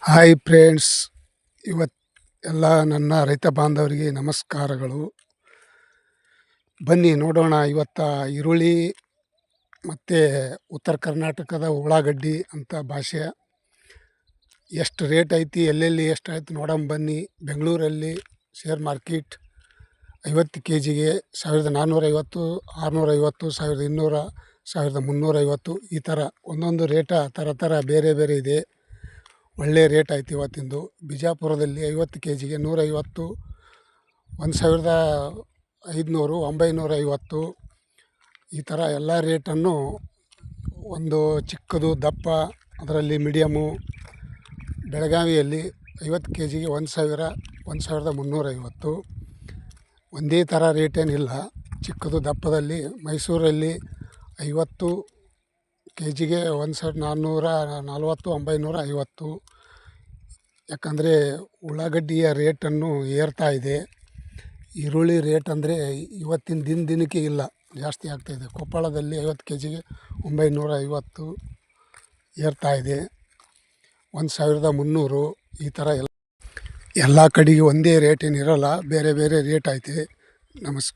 Hi friends, ಇವತ್ತು ಎಲ್ಲ ನನ್ನ ರೈತ ಬಾಂಧವರಿಗೆ ನಮಸ್ಕಾರಗಳು. ಬನ್ನಿ ನೋಡೋಣ ಇವತ್ತು ಈರುಳ್ಳಿ ಮತ್ತು ಉತ್ತರ ಕರ್ನಾಟಕದ ಉಳ್ಳಾಗಡ್ಡಿ ಅಂತ ಭಾಷೆ ಎಷ್ಟು ರೇಟ್ ಐತಿ, ಎಲ್ಲೆಲ್ಲಿ ಎಷ್ಟು ಆಯ್ತು ನೋಡೋಣ ಬನ್ನಿ. ಬೆಂಗಳೂರಲ್ಲಿ ಶೇರ್ ಮಾರ್ಕೆಟ್ 50 ಕೆ ಜಿಗೆ 1450, 650, 1200, 1350 ಈ ಥರ ಒಂದೊಂದು ರೇಟ ಥರ ಬೇರೆ ಬೇರೆ ಇದೆ. ಒಳ್ಳೆ ರೇಟ್ ಆಯ್ತು ಇವತ್ತಿಂದು. ಬಿಜಾಪುರದಲ್ಲಿ 50 ಕೆ ಜಿಗೆ 150, 1500, 950 ಈ ಥರ ಎಲ್ಲ ರೇಟನ್ನು, ಒಂದು ಚಿಕ್ಕದು ದಪ್ಪ, ಅದರಲ್ಲಿ ಮೀಡಿಯಮ್ಮು. ಬೆಳಗಾವಿಯಲ್ಲಿ 50 ಕೆ ಜಿಗೆ 1000, 1350 ಒಂದೇ ಥರ ರೇಟೇನಿಲ್ಲ, ಚಿಕ್ಕದು ದಪ್ಪದಲ್ಲಿ. ಮೈಸೂರಲ್ಲಿ 50 ಕೆ ಜಿಗೆ 1440, 950. ಯಾಕಂದರೆ ಉಳ್ಳಾಗಡ್ಡಿಯ ರೇಟನ್ನು ಏರ್ತಾ ಇದೆ. ಈರುಳ್ಳಿ ರೇಟ್ ಅಂದರೆ ಇವತ್ತಿನ ದಿನಕ್ಕೆ ಇಲ್ಲ, ಜಾಸ್ತಿ ಆಗ್ತಾಯಿದೆ. ಕೊಪ್ಪಳದಲ್ಲಿ 50 ಕೆ ಜಿಗೆ 950 ಏರ್ತಾ ಇದೆ, 1300 ಈ ಥರ ಎಲ್ಲ ಕಡೆಗೆ ಒಂದೇ ರೇಟೇನಿರಲ್ಲ, ಬೇರೆ ಬೇರೆ ರೇಟ್ ಐತೆ. ನಮಸ್ಕಾರ.